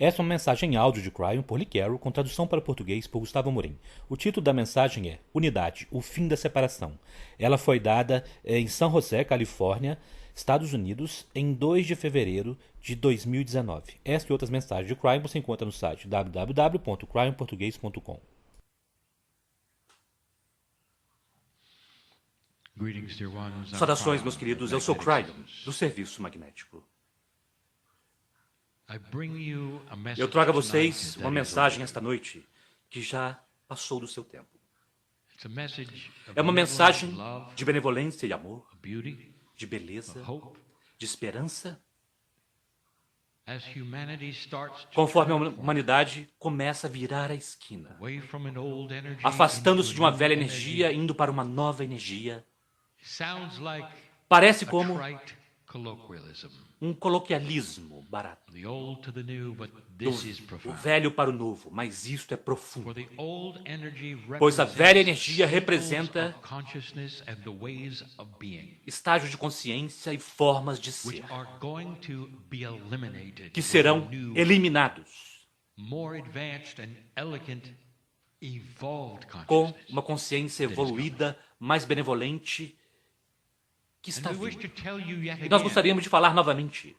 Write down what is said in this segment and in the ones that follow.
Essa é uma mensagem em áudio de Cryon por Lee Carroll, com tradução para português por Gustavo Amorim. O título da mensagem é Unidade, o fim da separação. Ela foi dada em San José, Califórnia, Estados Unidos, em 2 de fevereiro de 2019. Esta e outras mensagens de Cryon você encontra no site www.cryonportugues.com. Saudações, meus queridos. Eu sou Cryon, do Serviço Magnético. Eu trago a vocês uma mensagem esta noite que já passou do seu tempo. É uma mensagem de benevolência e amor, de beleza, de esperança. Conforme a humanidade começa a virar a esquina, afastando-se de uma velha energia, indo para uma nova energia, parece como um coloquialismo barato. Do velho para o novo, mas isto é profundo. Pois a velha energia representa estágios de consciência e formas de ser que serão eliminados com uma consciência evoluída, mais benevolente, que está vindo. E nós gostaríamos de falar novamente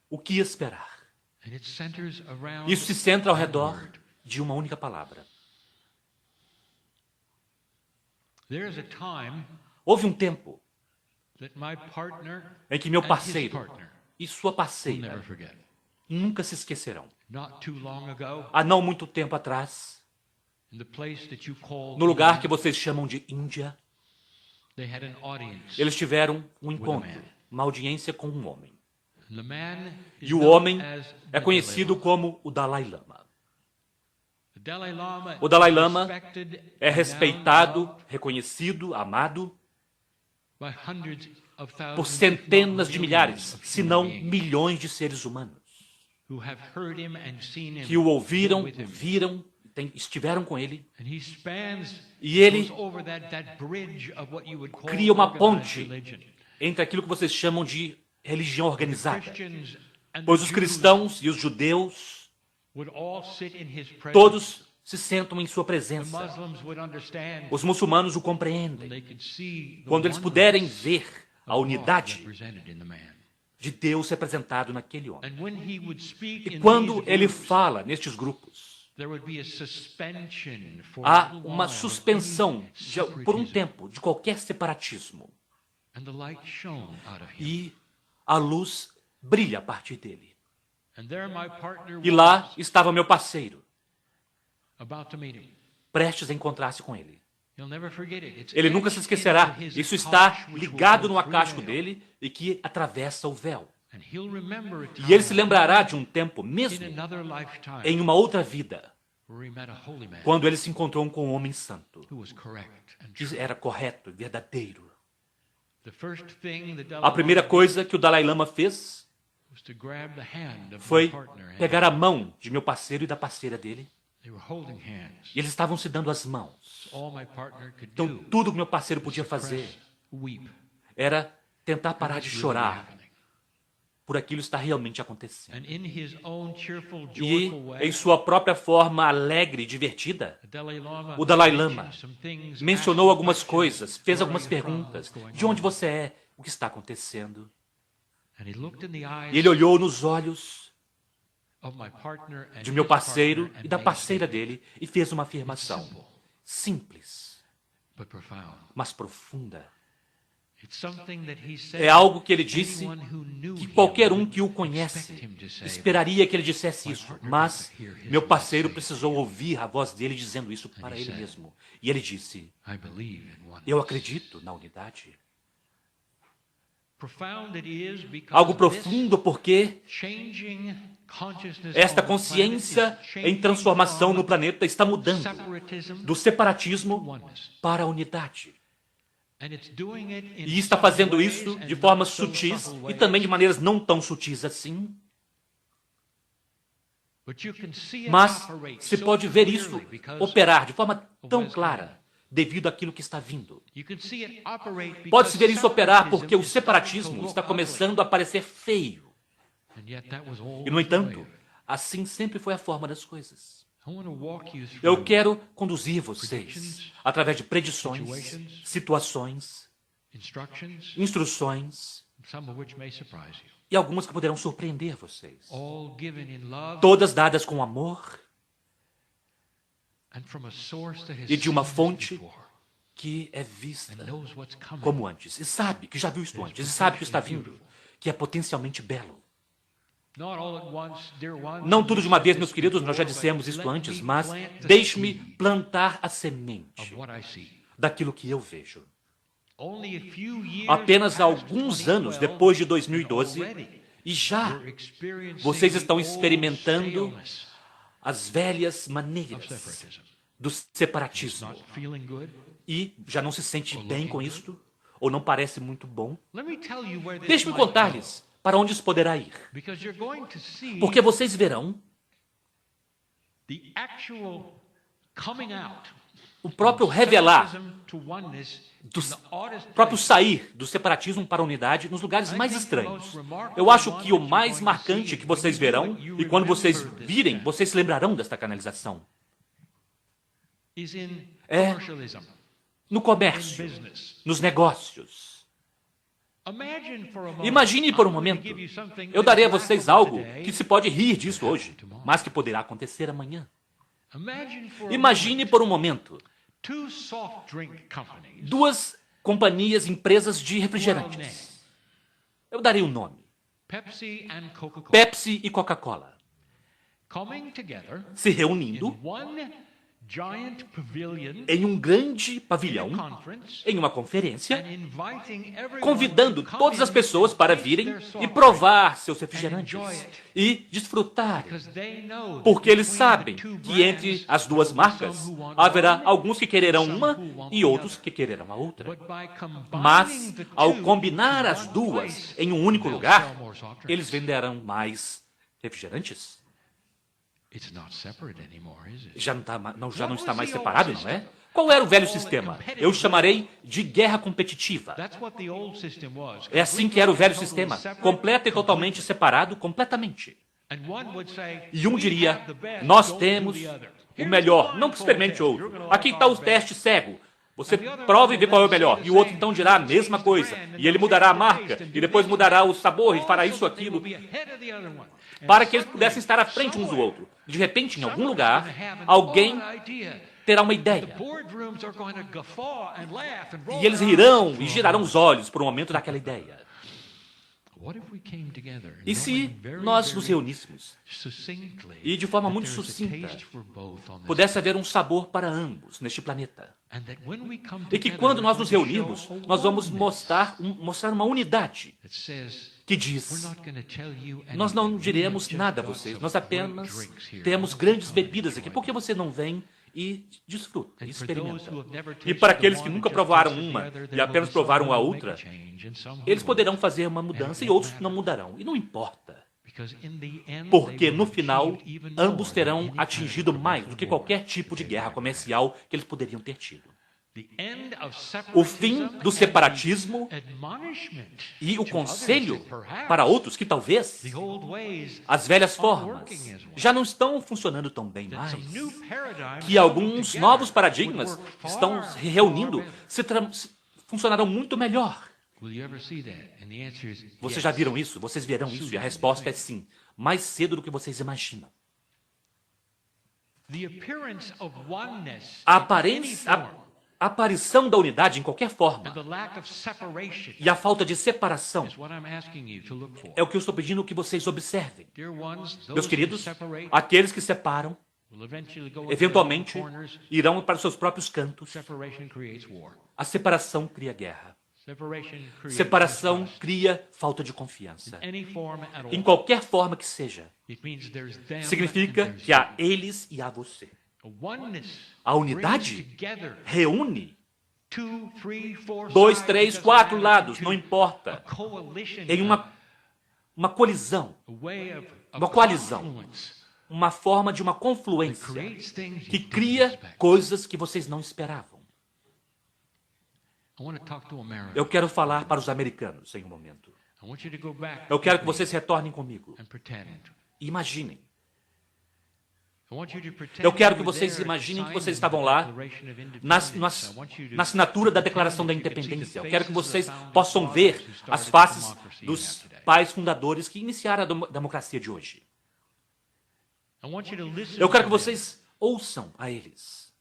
o que esperar. Isso se centra ao redor de uma única palavra. Houve um tempo em que meu parceiro e sua parceira nunca se esquecerão. Há não muito tempo atrás, no lugar que vocês chamam de Índia, eles tiveram um encontro, uma audiência com um homem. E o homem é conhecido como o Dalai Lama. O Dalai Lama é respeitado, reconhecido, amado por centenas de milhares, se não milhões de seres humanos que o ouviram, viram, estiveram com ele, e ele cria uma ponte entre aquilo que vocês chamam de religião organizada. Pois os cristãos e os judeus, todos se sentam em sua presença. Os muçulmanos o compreendem. Quando eles puderem ver a unidade de Deus representado naquele homem. E quando ele fala nestes grupos, há uma suspensão por um tempo de qualquer separatismo. E a luz brilha a partir dele. E lá estava meu parceiro, prestes a encontrar-se com ele. Ele nunca se esquecerá. Isso está ligado no acástico dele e que atravessa o véu. E ele se lembrará de um tempo mesmo em uma outra vida, quando ele se encontrou com um homem santo, que era correto, verdadeiro. A primeira coisa que o Dalai Lama fez foi pegar a mão de meu parceiro e da parceira dele. E eles estavam se dando as mãos. Então, tudo que meu parceiro podia fazer era tentar parar de chorar por aquilo que está realmente acontecendo. E, em sua própria forma alegre e divertida, o Dalai Lama mencionou algumas coisas, fez algumas perguntas. De onde você é? O que está acontecendo? E ele olhou nos olhos de meu parceiro e da parceira dele e fez uma afirmação simples, mas profunda. É algo que ele disse que qualquer um que o conhece esperaria que ele dissesse isso, mas meu parceiro precisou ouvir a voz dele dizendo isso para ele mesmo. E ele disse: eu acredito na unidade. Algo profundo porque esta consciência em transformação no planeta está mudando do separatismo para a unidade. E está fazendo isso de formas sutis e também de maneiras não tão sutis assim. Mas se pode ver isso operar de forma tão clara devido àquilo que está vindo. Pode-se ver isso operar porque o separatismo está começando a parecer feio. E, no entanto, assim sempre foi a forma das coisas. Eu quero conduzir vocês através de predições, situações, instruções, e algumas que poderão surpreender vocês. Todas dadas com amor e de uma fonte que é vista como antes. E sabe que já viu isto antes. E sabe que está vindo. Que é potencialmente belo. Não tudo de uma vez, meus queridos, nós já dissemos isto antes, mas deixe-me plantar a semente daquilo que eu vejo. Apenas alguns anos depois de 2012, e já vocês estão experimentando as velhas maneiras do separatismo. E já não se sente bem com isto? Ou não parece muito bom? Deixe-me contar-lhes para onde isso poderá ir. Porque vocês verão o próprio revelar, do próprio sair do separatismo para a unidade nos lugares mais estranhos. Eu acho que o mais marcante que vocês verão, e quando vocês virem, vocês se lembrarão desta canalização, é no comércio, nos negócios. Imagine por um momento, eu darei a vocês algo que se pode rir disso hoje, mas que poderá acontecer amanhã. Imagine por um momento, duas companhias, empresas de refrigerantes. Eu darei um nome. Pepsi e Coca-Cola. Se reunindo em um grande pavilhão, em uma conferência, convidando todas as pessoas para virem e provar seus refrigerantes e desfrutar. Porque eles sabem que entre as duas marcas haverá alguns que quererão uma e outros que quererão a outra. Mas, ao combinar as duas em um único lugar, eles venderão mais refrigerantes. Já não está mais separado, não é? Qual era o velho sistema? Eu chamarei de guerra competitiva. É assim que era o velho sistema, completo e totalmente separado, completamente. E um diria, nós temos o melhor, não que experimente outro. Aqui está o teste cego. Você prova e vê qual é o melhor. E o outro então dirá a mesma coisa. E ele mudará a marca, e depois mudará o sabor, e fará isso, aquilo, para que eles pudessem estar à frente uns do outro. De repente, em algum lugar, alguém terá uma ideia. E eles rirão e girarão os olhos por um momento daquela ideia. E se nós nos reuníssemos e de forma muito sucinta pudesse haver um sabor para ambos neste planeta? E que quando nós nos reunirmos, nós vamos mostrar uma unidade que diz, nós não diremos nada a vocês, nós apenas temos grandes bebidas aqui, por que você não vem e desfruta, e experimenta? E para aqueles que nunca provaram uma e apenas provaram a outra, eles poderão fazer uma mudança e outros não mudarão. E não importa. Porque no final, ambos terão atingido mais do que qualquer tipo de guerra comercial que eles poderiam ter tido. O fim do separatismo e o conselho para outros que talvez as velhas formas já não estão funcionando tão bem mais, que alguns novos paradigmas estão se reunindo, funcionarão muito melhor. Vocês já viram isso? Vocês verão isso? E a resposta é sim, mais cedo do que vocês imaginam. A aparição da unidade em qualquer forma e a falta de separação é o que eu estou pedindo que vocês observem. Meus queridos, aqueles que separam, eventualmente, irão para os seus próprios cantos. A separação cria guerra. Separação cria falta de confiança. Em qualquer forma que seja. Significa que há eles e há você. A unidade reúne 2, 3, 4 lados, não importa. Em uma colisão, uma coalizão, uma forma de uma confluência que cria coisas que vocês não esperavam. Eu quero falar para os americanos em um momento. Eu quero que vocês retornem comigo. Imaginem. Eu quero que vocês imaginem que vocês estavam lá na assinatura da Declaração da Independência. Eu quero que vocês possam ver as faces dos pais fundadores que iniciaram a democracia de hoje. Eu quero que vocês ouçam a eles.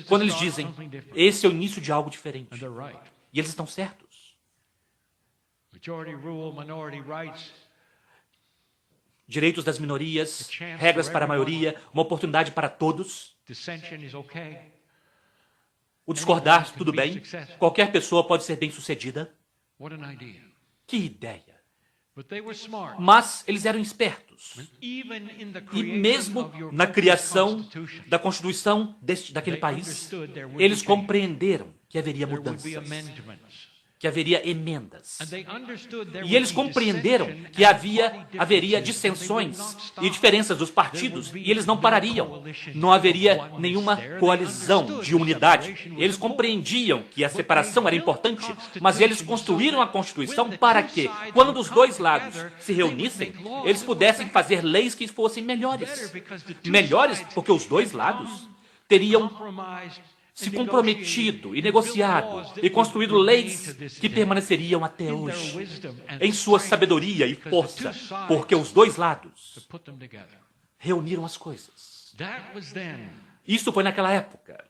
Quando eles dizem, esse é o início de algo diferente. E eles estão certos. Direitos das minorias, regras para a maioria, uma oportunidade para todos. O discordar, tudo bem. Qualquer pessoa pode ser bem-sucedida. Que ideia! Mas eles eram espertos. E mesmo na criação da Constituição daquele país, eles compreenderam que haveria mudanças, que haveria emendas. E eles compreenderam que haveria dissensões e diferenças dos partidos, e eles não parariam. Não haveria nenhuma coalizão de unidade. Eles compreendiam que a separação era importante, mas eles construíram a Constituição para que, quando os dois lados se reunissem, eles pudessem fazer leis que fossem melhores. Melhores porque os dois lados teriam se comprometido e negociado e construído leis que permaneceriam até hoje, em sua sabedoria e força, porque os dois lados reuniram as coisas. Isso foi naquela época.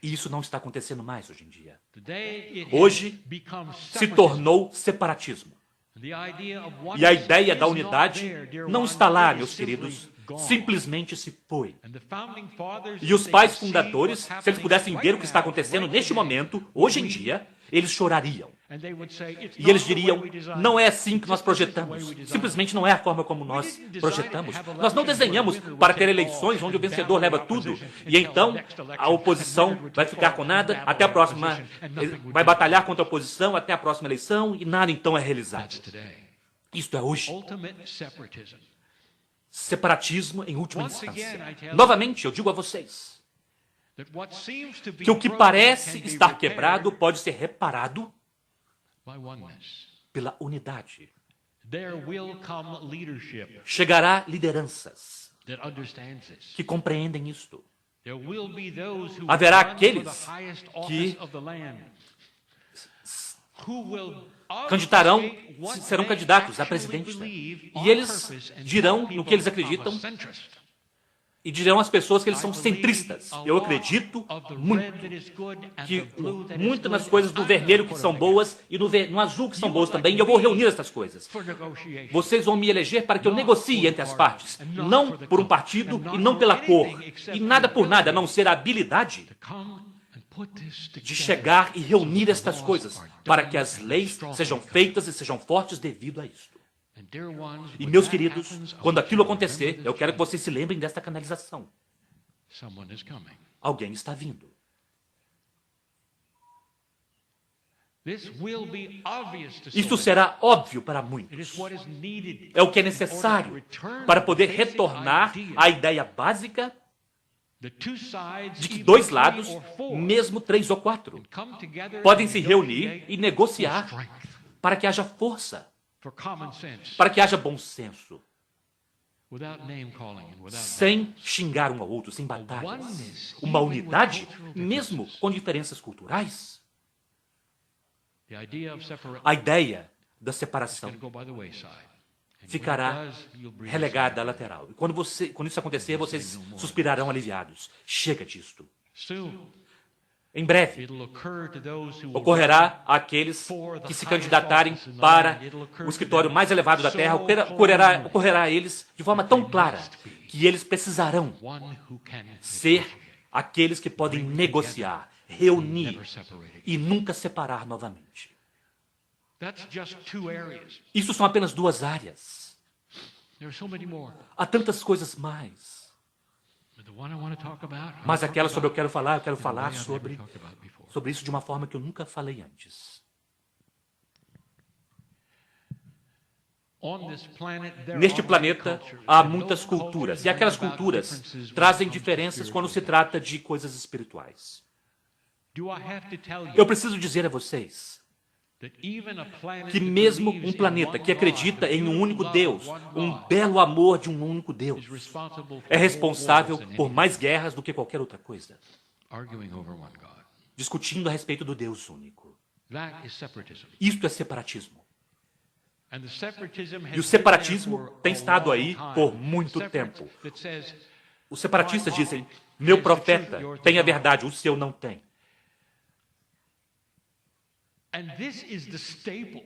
E isso não está acontecendo mais hoje em dia. Hoje se tornou separatismo. E a ideia da unidade não está lá, meus queridos. Simplesmente se foi. E os pais fundadores, se eles pudessem ver o que está acontecendo neste momento, hoje em dia, eles chorariam. E eles diriam, não é assim que nós projetamos. Simplesmente não é a forma como nós projetamos. Nós não desenhamos para ter eleições onde o vencedor leva tudo e então a oposição vai ficar com nada, até a próxima, vai batalhar contra a oposição até a próxima eleição e nada então é realizado. Isto é hoje. Separatismo em última instância. Novamente, eu digo a vocês que o que parece estar quebrado pode ser reparado pela unidade. Chegará lideranças que compreendem isto. Haverá aqueles que serão candidatos a presidente. E eles dirão no que eles acreditam e dirão às pessoas que eles são centristas. Eu acredito muito nas coisas do vermelho que são boas e no azul que são boas também, e eu vou reunir essas coisas. Vocês vão me eleger para que eu negocie entre as partes, não por um partido e não pela cor, e nada por nada, a não ser a habilidade de chegar e reunir estas coisas para que as leis sejam feitas e sejam fortes devido a isto. E, meus queridos, quando aquilo acontecer, eu quero que vocês se lembrem desta canalização. Alguém está vindo. Isso será óbvio para muitos. É o que é necessário para poder retornar à ideia básica de que dois lados, mesmo 3 ou 4, podem se reunir e negociar para que haja força, para que haja bom senso, sem xingar um ao outro, sem batalhas. Uma unidade, mesmo com diferenças culturais. A ideia da separação ficará relegada à lateral. E quando isso acontecer, vocês suspirarão aliviados. Chega disto. Em breve, ocorrerá àqueles que se candidatarem para o escritório mais elevado da Terra, ocorrerá a eles de forma tão clara que eles precisarão ser aqueles que podem negociar, reunir e nunca separar novamente. Isso são apenas 2 áreas. Há tantas coisas mais. Mas aquela sobre eu quero falar sobre isso de uma forma que eu nunca falei antes. Neste planeta há muitas culturas, e aquelas culturas trazem diferenças quando se trata de coisas espirituais. Eu preciso dizer a vocês que mesmo um planeta que acredita em um único Deus, um belo amor de um único Deus, é responsável por mais guerras do que qualquer outra coisa, discutindo a respeito do Deus único. Isto é separatismo. E o separatismo tem estado aí por muito tempo. Os separatistas dizem, meu profeta tem a verdade, o seu não tem.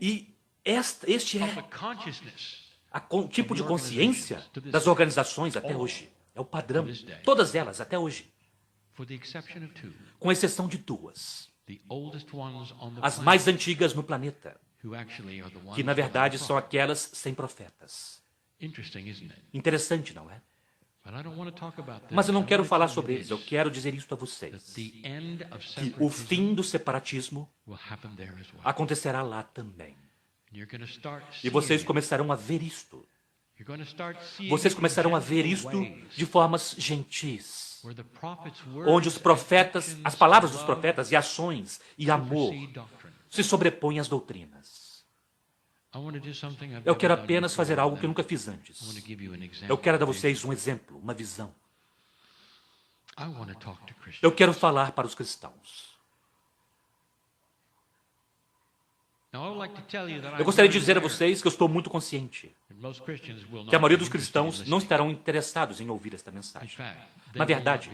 E este é o tipo de consciência das organizações até hoje. É o padrão. Todas elas até hoje. Com exceção de duas. As mais antigas no planeta. Que na verdade são aquelas sem profetas. Interessante, não é? Mas eu não quero falar sobre eles, eu quero dizer isto a vocês. Que o fim do separatismo acontecerá lá também. E vocês começarão a ver isto. Vocês começarão a ver isto de formas gentis. Onde os profetas, as palavras dos profetas e ações e amor se sobrepõem às doutrinas. Eu quero apenas fazer algo que eu nunca fiz antes. Eu quero dar a vocês um exemplo, uma visão. Eu quero falar para os cristãos. Eu gostaria de dizer a vocês que eu estou muito consciente que a maioria dos cristãos não estarão interessados em ouvir esta mensagem. Na verdade,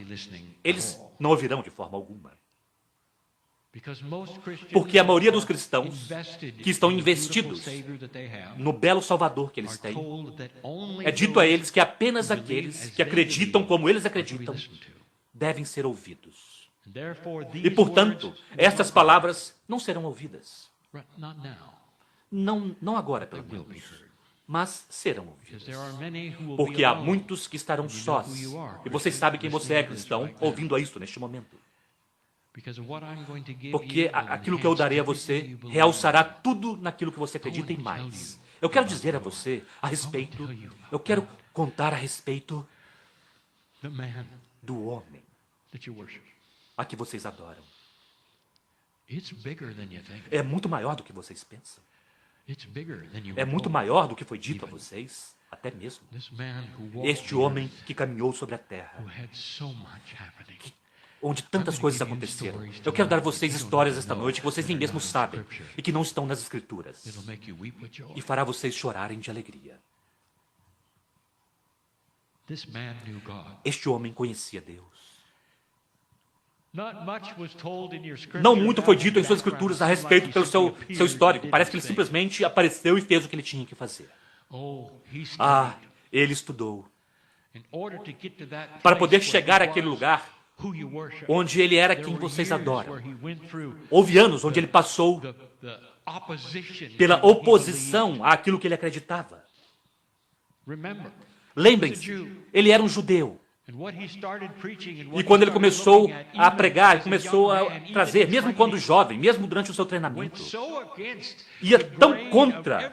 eles não ouvirão de forma alguma. Porque a maioria dos cristãos que estão investidos no belo Salvador que eles têm, é dito a eles que apenas aqueles que acreditam como eles acreditam devem ser ouvidos. E, portanto, estas palavras não serão ouvidas. Não agora, pelo menos. Mas serão ouvidas. Porque há muitos que estarão sós. E vocês sabem quem você é, cristão, ouvindo a isto neste momento. Porque aquilo que eu darei a você realçará tudo naquilo que você acredita e mais. Eu quero dizer a você a respeito, eu quero contar a respeito do homem a que vocês adoram. É muito maior do que vocês pensam. É muito maior do que foi dito a vocês, até mesmo. Este homem que caminhou sobre a terra, onde tantas coisas aconteceram. Eu quero dar a vocês histórias esta noite que vocês nem mesmo sabem e que não estão nas Escrituras. E fará vocês chorarem de alegria. Este homem conhecia Deus. Não muito foi dito em suas Escrituras a respeito pelo seu histórico. Parece que ele simplesmente apareceu e fez o que ele tinha que fazer. Ele estudou. Para poder chegar àquele lugar onde ele era quem vocês adoram. Houve anos onde ele passou pela oposição àquilo que ele acreditava. Lembrem-se, ele era um judeu. E quando ele começou a pregar, começou a trazer, mesmo quando jovem, mesmo durante o seu treinamento, ia tão contra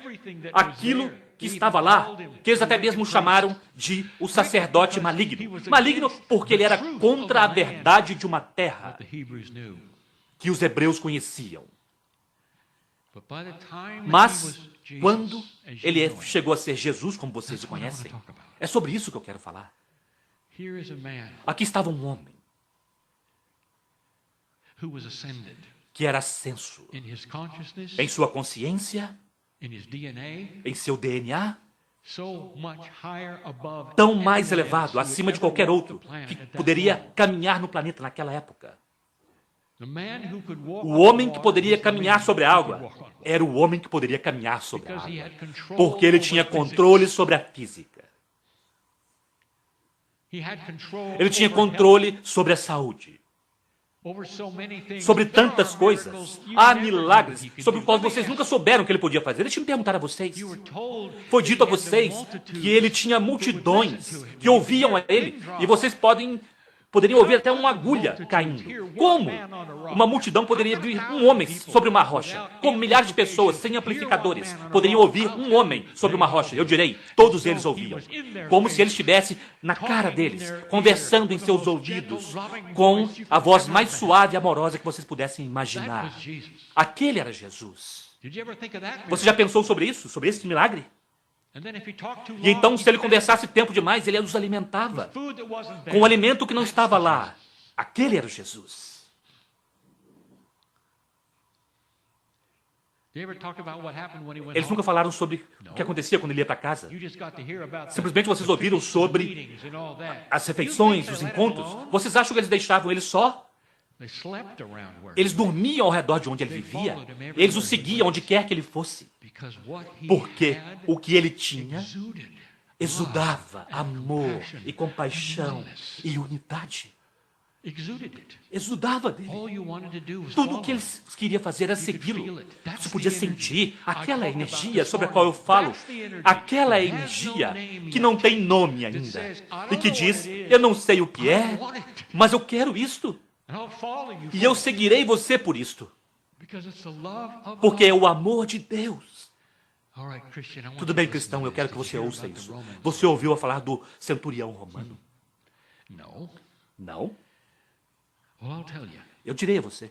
aquilo que estava lá, que eles até mesmo chamaram de o sacerdote maligno. Maligno porque ele era contra a verdade de uma terra que os hebreus conheciam. Mas, quando ele chegou a ser Jesus, como vocês o conhecem, é sobre isso que eu quero falar. Aqui estava um homem que era ascenso em sua consciência, em seu DNA, tão mais elevado, acima de qualquer outro, que poderia caminhar no planeta naquela época. O homem que poderia caminhar sobre a água era o homem que poderia caminhar sobre a água, porque ele tinha controle sobre a física. Ele tinha controle sobre a saúde. Sobre tantas coisas. Há milagres sobre os quais vocês nunca souberam que ele podia fazer. Deixa eu perguntar a vocês. Foi dito a vocês que ele tinha multidões que ouviam a ele. E vocês poderiam ouvir até uma agulha caindo. Como uma multidão poderia ouvir um homem sobre uma rocha? Como milhares de pessoas sem amplificadores poderiam ouvir um homem sobre uma rocha? Eu direi, todos eles ouviam. Como se ele estivesse na cara deles, conversando em seus ouvidos, com a voz mais suave e amorosa que vocês pudessem imaginar. Aquele era Jesus. Você já pensou sobre isso? Sobre esse milagre? E então, se ele conversasse tempo demais, ele os alimentava com o alimento que não estava lá. Aquele era o Jesus. Eles nunca falaram sobre o que acontecia quando ele ia para casa. Simplesmente vocês ouviram sobre as refeições, os encontros. Vocês acham que eles deixavam ele só? Eles dormiam ao redor de onde ele vivia. Eles o seguiam onde quer que ele fosse. Porque o que ele tinha exudava amor e compaixão e unidade. Exudava dele. Tudo o que eles queriam fazer era segui-lo. Você podia sentir aquela energia sobre a qual eu falo. Aquela energia que não tem nome ainda. E que diz, eu não sei o que é, mas eu quero isto. E eu seguirei você por isto. Porque é o amor de Deus. Tudo bem, cristão, eu quero que você ouça isso. Você ouviu a falar do centurião romano? Não? Eu direi a você.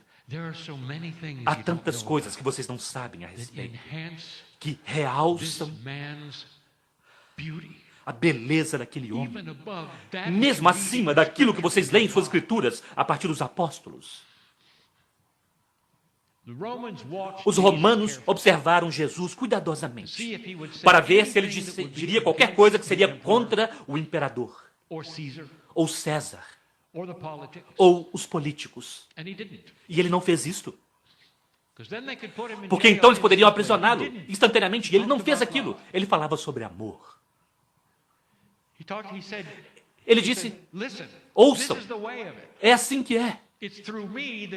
Há tantas coisas que vocês não sabem a respeito que realçam a beleza daquele homem, mesmo acima daquilo que vocês leem em suas escrituras a partir dos apóstolos. Os romanos observaram Jesus cuidadosamente para ver se ele diria qualquer coisa que seria contra o imperador, ou César, ou os políticos. E ele não fez isto. Porque então eles poderiam aprisioná-lo instantaneamente. E ele não fez aquilo. Ele falava sobre amor. Ele disse, ouçam, é assim que é.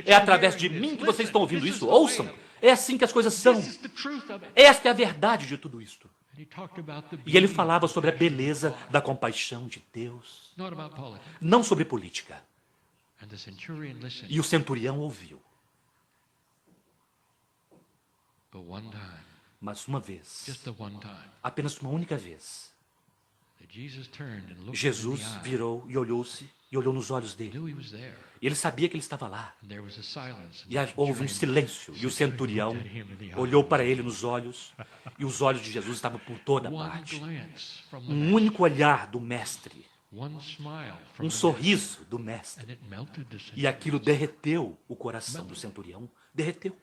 É através de mim que vocês estão ouvindo isso. Ouçam, é assim que as coisas são. Esta é a verdade de tudo isto. E ele falava sobre a beleza da compaixão de Deus, não sobre política. E o centurião ouviu. Mas uma vez, apenas uma única vez, Jesus virou e olhou-se e olhou nos olhos dele. E ele sabia que ele estava lá. E houve um silêncio. E o centurião olhou para ele nos olhos. E os olhos de Jesus estavam por toda parte. Um único olhar do mestre. Um sorriso do mestre. E aquilo derreteu o coração do centurião. Derreteu.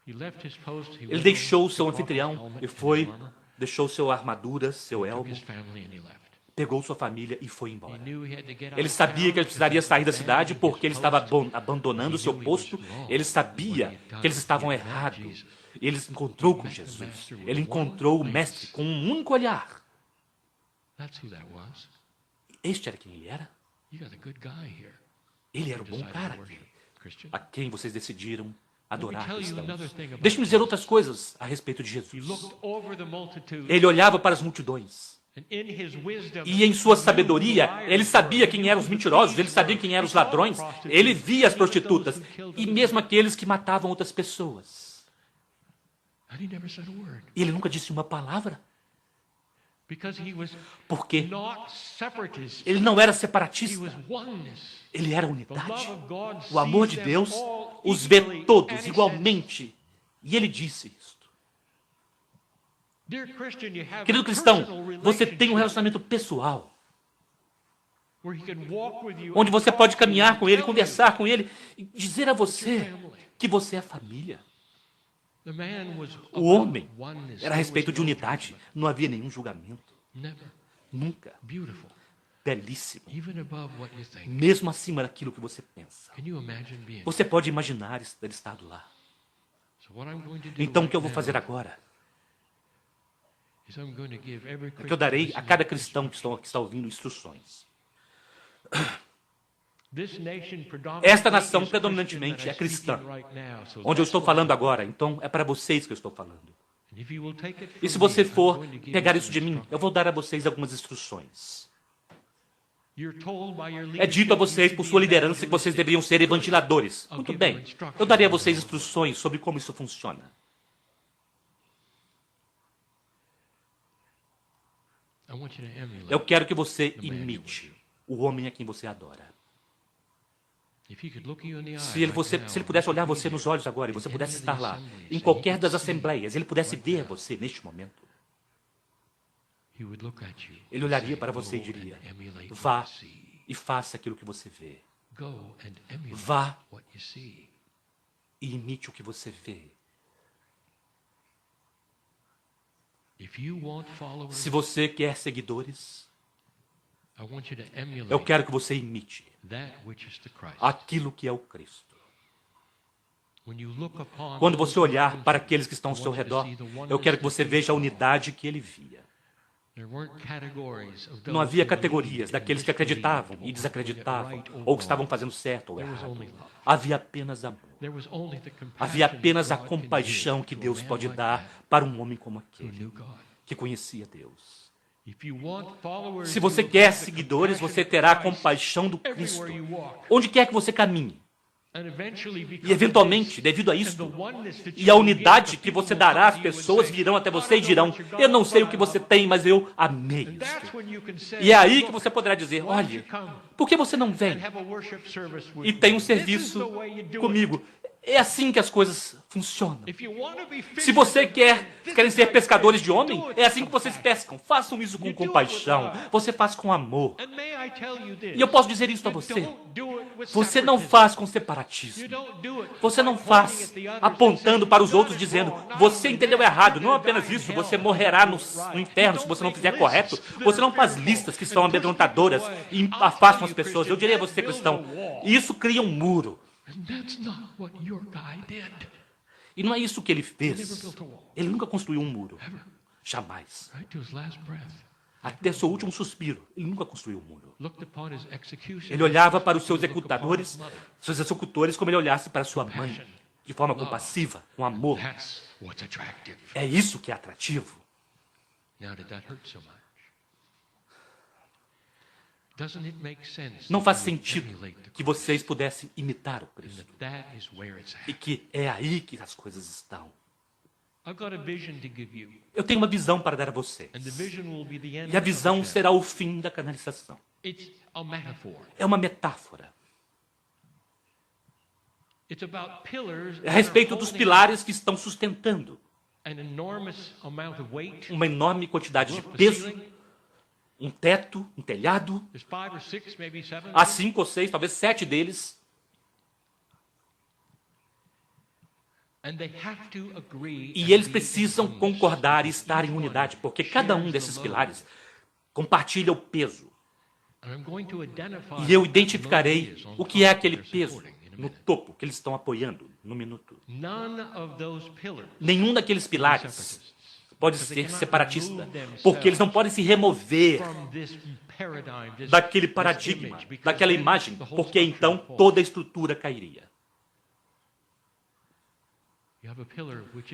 Ele deixou o seu anfitrião e foi, deixou sua armadura, seu elmo, pegou sua família e foi embora. Ele sabia que ele precisaria sair da cidade porque ele estava abandonando o seu posto. Ele sabia que eles estavam errados. Ele se encontrou com Jesus. Ele encontrou o mestre com um único olhar. Este era quem ele era. Ele era o bom cara a quem vocês decidiram adorar, cristãos. Deixe-me dizer outras coisas a respeito de Jesus. Ele olhava para as multidões. E em sua sabedoria, ele sabia quem eram os mentirosos, ele sabia quem eram os ladrões, ele via as prostitutas e mesmo aqueles que matavam outras pessoas. E ele nunca disse uma palavra. Porque ele não era separatista. Ele era unidade. O amor de Deus os vê todos igualmente. E ele disse isto. Querido cristão, você tem um relacionamento pessoal, onde você pode caminhar com ele, conversar com ele e dizer a você que você é família. O homem era a respeito de unidade, não havia nenhum julgamento. Nunca. Belíssimo. Mesmo acima daquilo que você pensa. Você pode imaginar ter estado lá. Então o que eu vou fazer agora? É que eu darei a cada cristão que está ouvindo instruções. Esta nação predominantemente é cristã, onde eu estou falando agora, então é para vocês que eu estou falando. E se você for pegar isso de mim, eu vou dar a vocês algumas instruções. É dito a vocês por sua liderança que vocês deveriam ser evangelistas. Muito bem, eu darei a vocês instruções sobre como isso funciona. Eu quero que você imite o homem a quem você adora. Se ele pudesse olhar você nos olhos agora e você pudesse estar lá, em qualquer das assembleias, ele pudesse ver você neste momento, ele olharia para você e diria: vá e faça aquilo que você vê. Vá e imite o que você vê. Se você quer seguidores, eu quero que você imite aquilo que é o Cristo. Quando você olhar para aqueles que estão ao seu redor, eu quero que você veja a unidade que ele via. Não havia categorias daqueles que acreditavam e desacreditavam, ou que estavam fazendo certo ou errado. Havia apenas amor. Havia apenas a compaixão que Deus pode dar para um homem como aquele, que conhecia Deus. Se você quer seguidores, você terá a compaixão do Cristo, onde quer que você caminhe. E eventualmente, devido a isso, e a unidade que você dará às pessoas virão até você e dirão: eu não sei o que você tem, mas eu amei isto. E é aí que você poderá dizer: olha, por que você não vem e tem um serviço comigo? É assim que as coisas funcionam. Se você querem ser pescadores de homem, é assim que vocês pescam. Façam isso com compaixão. Você faz com amor. E eu posso dizer isso a você. Você não faz com separatismo. Você não faz apontando para os outros dizendo: você entendeu errado. Não apenas isso, você morrerá no inferno se você não fizer correto. Você não faz listas que são amedrontadoras e afastam as pessoas. Eu diria a você, cristão, isso cria um muro. E não é isso que ele fez. Ele nunca construiu um muro. Jamais. Até seu último suspiro, ele nunca construiu um muro. Ele olhava para os seus executores como ele olhasse para sua mãe, de forma compassiva, com amor. É isso que é atrativo. Não faz sentido que vocês pudessem imitar o Cristo. E que é aí que as coisas estão. Eu tenho uma visão para dar a vocês. E a visão será o fim da canalização. É uma metáfora. É a respeito dos pilares que estão sustentando uma enorme quantidade de peso, um teto, um telhado. Há 5 ou 6, talvez 7 deles. E eles precisam concordar e estar em unidade, porque cada um desses pilares compartilha o peso. E eu identificarei o que é aquele peso no topo que eles estão apoiando no minuto. Nenhum daqueles pilares pode ser separatista, porque eles não podem se remover daquele paradigma, daquela imagem, porque então toda a estrutura cairia.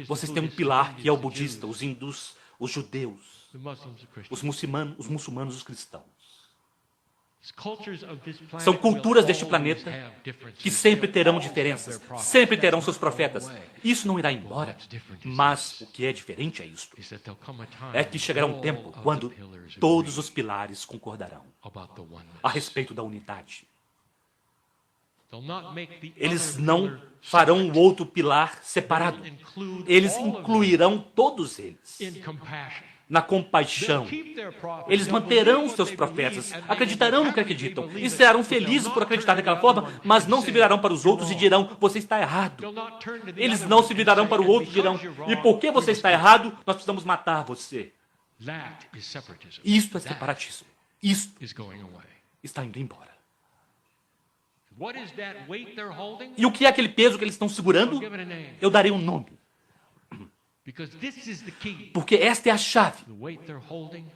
Vocês têm um pilar que é o budista, os hindus, os judeus, os muçulmanos, os cristãos. São culturas deste planeta que sempre terão diferenças, sempre terão seus profetas. Isso não irá embora, mas o que é diferente é isto. É que chegará um tempo quando todos os pilares concordarão a respeito da unidade. Eles não farão o outro pilar separado. Eles incluirão todos eles na compaixão. Eles manterão os seus profetas, acreditarão no que acreditam e serão felizes por acreditar daquela forma, mas não se virarão para os outros e dirão: você está errado. Eles não se virarão para o outro e dirão: e por que você está errado? Nós precisamos matar você. Isto é separatismo. Isto está indo embora. E o que é aquele peso que eles estão segurando? Eu darei um nome. Porque esta é a chave.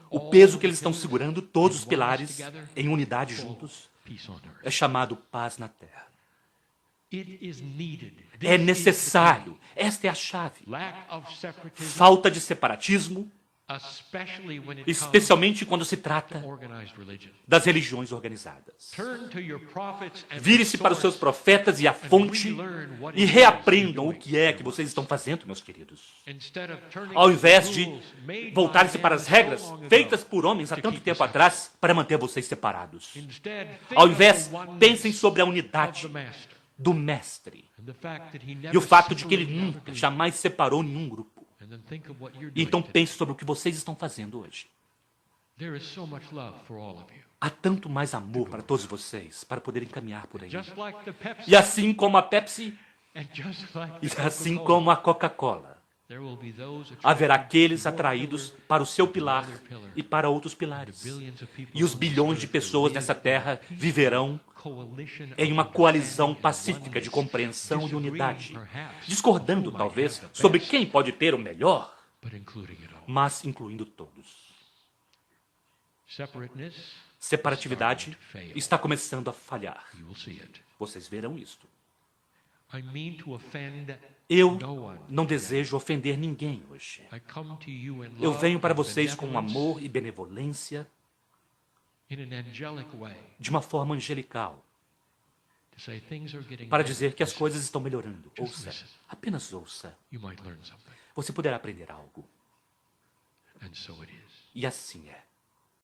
O peso que eles estão segurando, todos os pilares, em unidade juntos, é chamado paz na terra. É necessário. Esta é a chave. Falta de separatismo especialmente quando se trata das religiões organizadas. Vire-se para os seus profetas e a fonte e reaprendam o que é que vocês estão fazendo, meus queridos. Ao invés de voltarem-se para as regras feitas por homens há tanto tempo atrás para manter vocês separados. Ao invés, pensem sobre a unidade do Mestre e o fato de que ele nunca, jamais separou nenhum grupo. Então pense sobre o que vocês estão fazendo hoje. Há tanto mais amor para todos vocês, para poderem caminhar por aí. E assim como a Pepsi, e assim como a Coca-Cola, haverá aqueles atraídos para o seu pilar e para outros pilares. E os bilhões de pessoas nessa terra viverão em uma coalizão pacífica de compreensão e unidade, discordando, talvez, sobre quem pode ter o melhor, mas incluindo todos. Separatividade está começando a falhar. Vocês verão isto. Eu não desejo ofender ninguém hoje. Eu venho para vocês com amor e benevolência, de uma forma angelical, para dizer que as coisas estão melhorando. Ouça, apenas ouça. Você poderá aprender algo. E assim é.